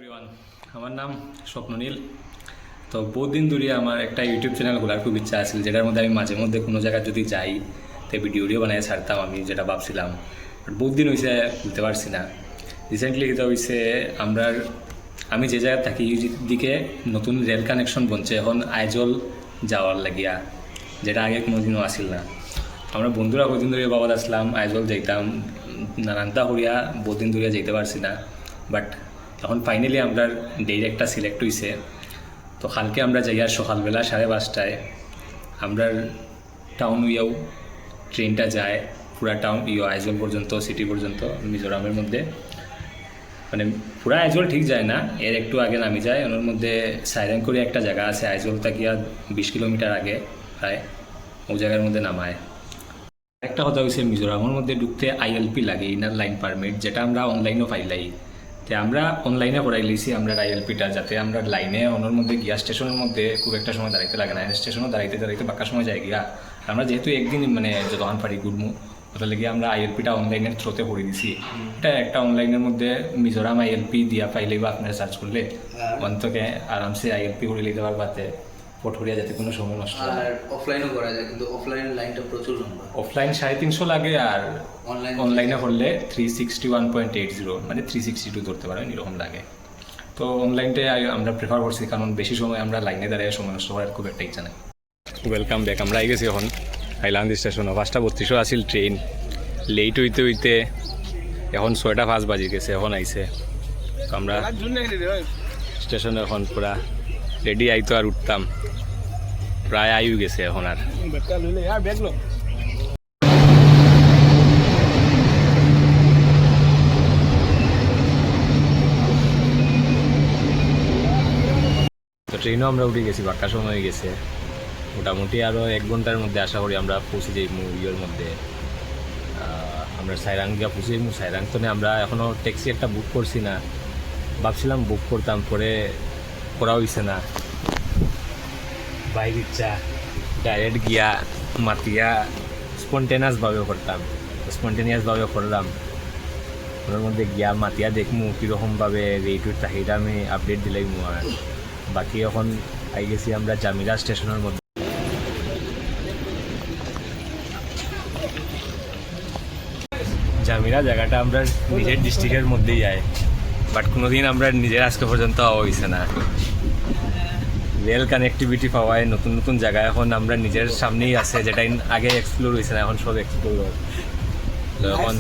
Everyone, আমার নাম স্বপ্ননীল। তো বহুদিন ধরে আমার একটা ইউটিউব চ্যানেল খোলার খুব ইচ্ছা আছে, যেটার মধ্যে আমি মাঝে মধ্যে কোনো জায়গায় যদি যাই তো ভিডিও বানিয়ে ছাড়তাম, আমি যেটা ভাবছিলাম। বাট বহুত দিন হয়েছে খুলতে পারছি না। রিসেন্টলি এটা হয়েছে আমি যে জায়গায় থাকি এই দিকে নতুন রেল কানেকশন বনছে এখন আইজল যাওয়ার লাগিয়া, যেটা আগে কোনোদিনও আসিল না। আমরা বন্ধুরা কদিন ধরে বাবাদ আসলাম, আইজল যাইতাম নানানটা করিয়া বহুদিন ধরিয়া যেতে পারছি না। বাট এখন ফাইনালি আমরা ডেট একটা সিলেক্ট হয়েছে। তো কালকে আমরা যাই আর সকালবেলা 5:30টায় আমরা টাউন উইয়াও ট্রেনটা যায় পুরা টাউন আইজল পর্যন্ত, সিটি পর্যন্ত, মিজোরামের মধ্যে। মানে পুরা আইজল ঠিক যায় না, এর একটু আগে নামি যায়। ওর মধ্যে সাইরেন করে একটা জায়গা আছে আইজল তাকিয়া 20 কিলোমিটার আগে প্রায়, ওই জায়গার মধ্যে নামায়। একটা কথা হয়েছে, মিজোরামের মধ্যে ঢুকতে ILP লাগে, ইনার লাইন পারমিট, যেটা আমরা অনলাইনও পাইলাই। তো আমরা অনলাইনে করাই লিছি আমরা ILPটা, যাতে আমরা লাইনে ওনার মধ্যে গিয়া স্টেশনের মধ্যে খুব একটা সময় দাঁড়াইতে লাগে না। স্টেশনও দাঁড়াইতে দাঁড়াইতে বাক্কা সময় যায় গিয়া। আমরা যেহেতু একদিন মানে যতক্ষণ পারি ঘুরমু, ওটা লেগে আমরা ILPটা অনলাইনের থ্রোতে করে দিছি। এটা একটা অনলাইনের মধ্যে মিজোরাম ILP দিয়া পাইলেই বা আপনারা সার্চ করলে অন্তকে আরামসে ILP করে নিতে পারবাতে পটুরিয়া, যাতে কোনো সময় নষ্ট হয়। আর অফলাইনও করা যায়, কিন্তু অফলাইনের লাইনটা প্রচুর লম্বা। অফলাইন 350 লাগে, আর অনলাইনে করলে 361.80 মানে 362 ধরতে পারেন, এরকম লাগে। তো অনলাইনটাই আমরা প্রেফার করছি, কারণ বেশি সময় আমরা লাইনে দাঁড়িয়ে সময় নষ্ট করার খুব একটা ইচ্ছা নেই। ওয়েলকাম ব্যাক, আমরা আই গেছি এখন হাইলান্দ স্টেশন। 5:32 আসিল ট্রেন, লেট হইতে হইতে এখন 6:05 বাজি গেছে, এখন আইছে। তো আমরা স্টেশনে এখন পুরা রেডি, আইতো আর উঠতাম, প্রায় আয়ু গেছে এখন। আর তো ট্রেনও আমরা উঠে গেছি, বাক্কা সময় হয়ে গেছে। মোটামুটি আরও 1 ঘন্টার মধ্যে আশা করি আমরা পৌঁছে যাই ইয়ের মধ্যে। আমরা সাইরাং গিয়া পৌঁছে যাই। সাইরাং তো আমরা এখনও ট্যাক্সি একটা বুক করছি না, ভাবছিলাম বুক করতাম, পরে করা হয়েছে না। বাইর ইচ্ছা ডাইরেক্ট গিয়া মাতিয়া স্পন্টেনিয়াসভাবে করতাম, স্পন্টেনিয়াসভাবে করলাম। ওর মধ্যে গিয়া মাতিয়া দেখমু কীরকমভাবে রেট উঠ থাকে, এটা আমি আপডেট দিলাইমু। আর বাকি এখন আই গেছি আমরা জামিরা স্টেশনের মধ্যে। জামিরা জায়গাটা আমরা নিজের ডিস্ট্রিক্টের মধ্যেই যায়, বাট কোনোদিন আমরা নিজের আজকে পর্যন্ত হওয়া হয়েছে না। রেল কানেক্টিভিটি পাওয়ায় নতুন নতুন জায়গা এখন আমরা নিজের সামনেই আছে, যেটা আগে এক্সপ্লোর হয়েছে না, এখন সব এক্সপ্লোর হয়। তো এখন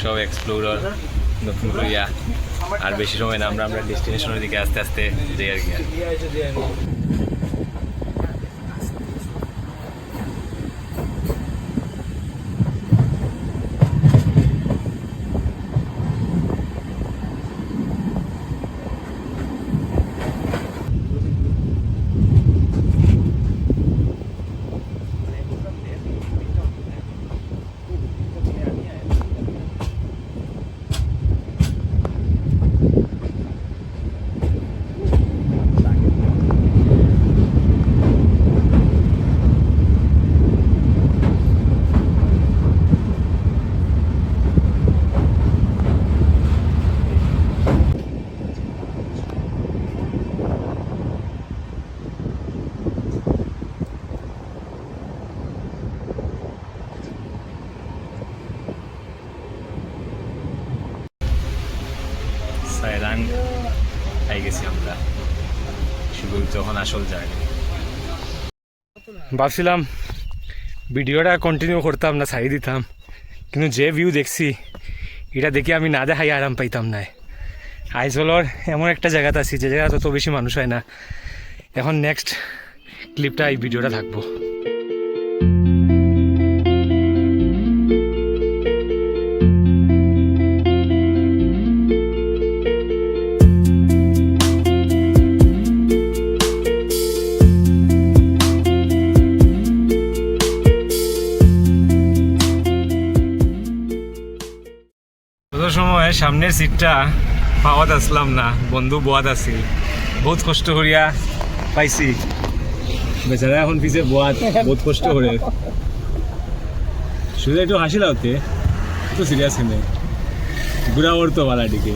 সব এক্সপ্লোরার নতুন করিয়া, আর বেশি সময় না, আমরা ডেস্টিনেশনের দিকে আস্তে আস্তে যাই আর কি। সাইরাং আই গেছি আমরা, শুধু তখন আসল জায়গা। ভাবছিলাম ভিডিওটা কন্টিনিউ করতাম না, ছাড়ি দিতাম, কিন্তু যে ভিউ দেখছি এটা দেখে আমি না দেখাই আরাম পাইতাম না। আইজলর এমন একটা জায়গাতে আছি যে জায়গা তত বেশি মানুষ হয় না। এখন নেক্সট ক্লিপটা এই ভিডিওটা থাকবো। সময় সামনের সিটটা পাওয়াত আসলাম না, বন্ধু বোয়াত আছিল, বহুত কষ্ট করিয়া পাইছি। বেচারা এখন পিছে বোয়াত বহুত কষ্ট করে শুধু একটু হাসি লাওতে তো সিরিয়াস নেই বুড়া ওর তো ভালো দিকে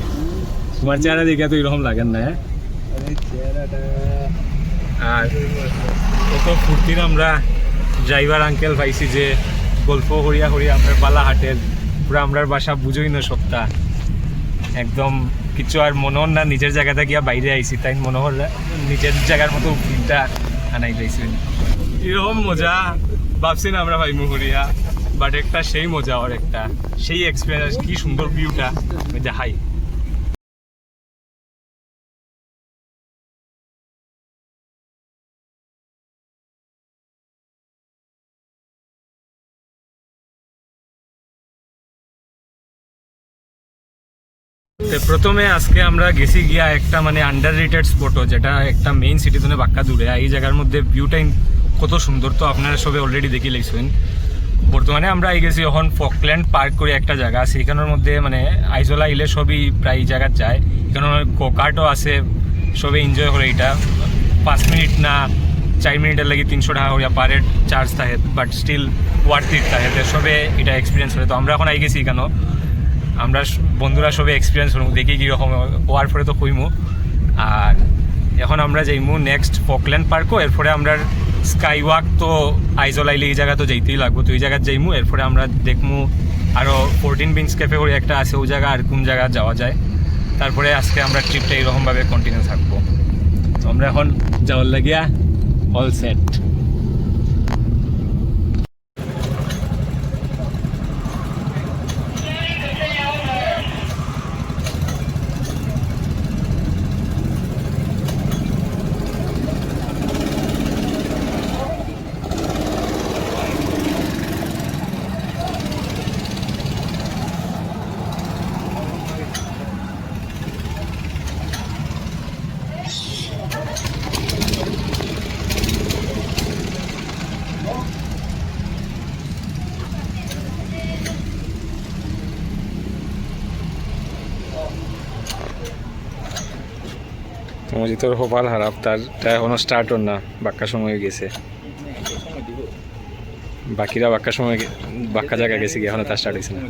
তোমার চেহারা দেখে তো এরকম লাগেন না আর কত ফুর্তির আমরা ড্রাইভার আঙ্কেল পাইছি যে গল্প করিয়া করিয়া আমরা বালাহাটের পুরো আমরার বাসা বুঝোই না সপ্তাহ একদম কিছু আর মনে হল না নিজের জায়গাটা গিয়া বাইরে আইছি তাই মনে হল নিজের জায়গার মতো ফিলটা আনাই যাইছি এরকম মজা ভাবছি না আমরা ভাই মুহুরিয়া বাট একটা সেই মজা আর একটা সেই এক্সপিরিয়েন্স কি সুন্দর ভিউটা দেখাই প্রথমে আজকে আমরা গেছি গিয়া একটা মানে আন্ডার রেটেড স্পটও যেটা একটা মেইন সিটি থেকে বাক্কা দূরে এই জায়গার মধ্যে ভিউটা কত সুন্দর তো আপনারা সবাই অলরেডি দেখি লাইছেন বর্তমানে আমরা এই গেছি এখন ফকল্যান্ড পার্ক করে একটা জায়গা আছে এখানের মধ্যে মানে আইজলা ইলে সবই প্রায় জায়গায় যায় এখানে গোকার্টও আছে সবাই এনজয় করে এটা 5 মিনিট না 4 মিনিটের লাগে 300 টাকা করে পার হেড চার্জ থাকে বাট স্টিল ওয়ার্থ ইট থাকে সবে এটা এক্সপিরিয়েন্স করে তো আমরা এখন আই গেছি এখানে আমরা বন্ধুরা সবাই এক্সপিরিয়েন্স করবো দেখি কীরকম হওয়ার পরে তো কইমু আর এখন আমরা যাইমু নেক্সট ফকল্যান্ড পার্কও এরপরে আমরা স্কাই ওয়াক তো আইজলাইলে এই জায়গা তো যাইতেই লাগবো তো ওই জায়গায় যাইমু এরপরে আমরা দেখমু আরও 14 বিনস ক্যাফে করে একটা আছে ওই জায়গা আর কোন জায়গা যাওয়া যায় তারপরে আজকে আমরা ট্রিপটা এইরকমভাবে কন্টিনিউ থাকবো তো আমরা এখন যাওয়ার লাগিয়া অল সেট মজিতর হোপাল হারাপ তারটা এখনো স্টার্ট হল না বাক্কা সময় গেছে বাকিরা বাক্কা সময় বাক্কা জায়গা গেছে কি এখনো তার স্টার্ট হয়েছে না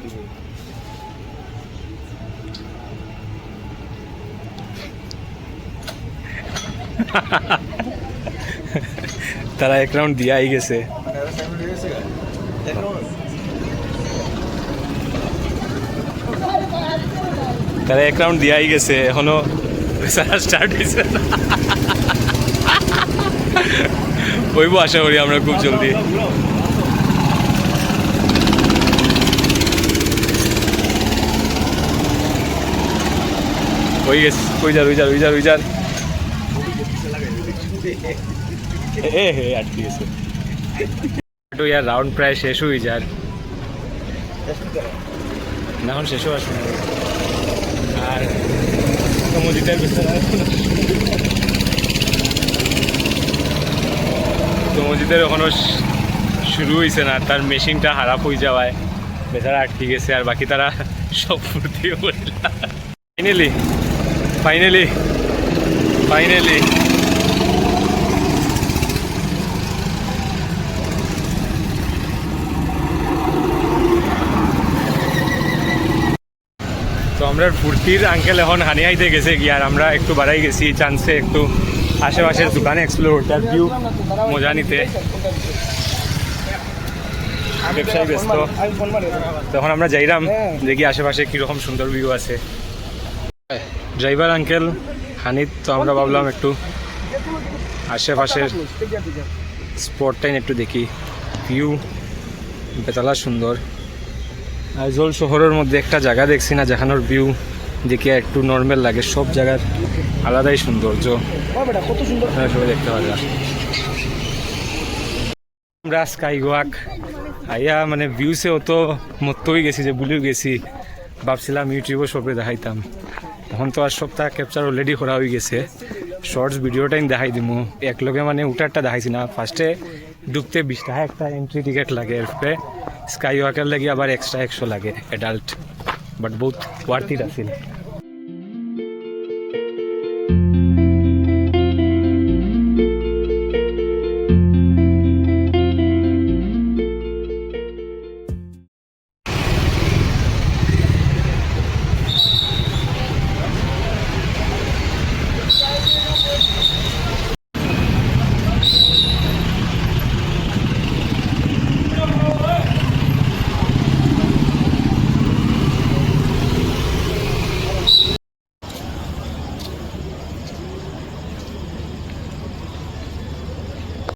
তারা এক রাউন্ড দিয়াই গেছে তারা এক রাউন্ড দিয়াই গেছে এখনো স্টার্ট হয়েছে না ওইব আশা করি আমরা খুব জলদি হয়ে গেছে উইজার আটকে গেছে ইয়ার রাউন্ড প্রায় শেষ হয়ে যার না এখন শেষও আসবে না আর মজিদের মজিদের এখনো শুরু হয়েছে না তার মেশিনটা খারাপ হয়ে যাওয়ায় বেচারা আটকে গেছে আর বাকি তারা সব ফুর্তি ফাইনালি তো আমরা ফুর্তির আঙ্কেল এখন হানিহাইতে গেছে গিয়ে আর আমরা একটু বাড়াই গেছি চান্সে একটু আশেপাশের দোকানে এক্সপ্লোর তার ভিউ মজা নিতে ব্যবসায়ী ব্যস্ত তখন আমরা যাইলাম দেখি আশেপাশে কীরকম সুন্দর ভিউ আছে ড্রাইভার আঙ্কেল হানিত তো আমরা ভাবলাম একটু আশেপাশের স্পটটাই একটু দেখি ভিউ বেতালা সুন্দর আইজল শহরের মধ্যে একটা জায়গা দেখছি না যেখানোর ভিউ দেখে একটু নর্মাল লাগে সব জায়গার আলাদাই সৌন্দর্য সবাই দেখতে পারে আমরা স্কাই ওয়াক আইয়া মানে ভিউসে অত মত্ত হয়ে গেছি যে ভুলেও গেছি ভাবছিলাম ইউটিউবে সবে দেখাইতাম এখন তো আর সপ্তাহ ক্যাপচার অলরেডি করা হয়ে গেছে শর্টস ভিডিওটাই দেখাই দিমু একলগে মানে উঠারটা দেখাইছি না ফার্স্টে ঢুকতে 20 টাকা একটা এন্ট্রি টিকিট লাগে এরপরে স্কাই ওয়াকের লাগে আবার এক্সট্রা 100 লাগে অ্যাডাল্ট বাট বহুত ওয়ার্থ ইট আছিল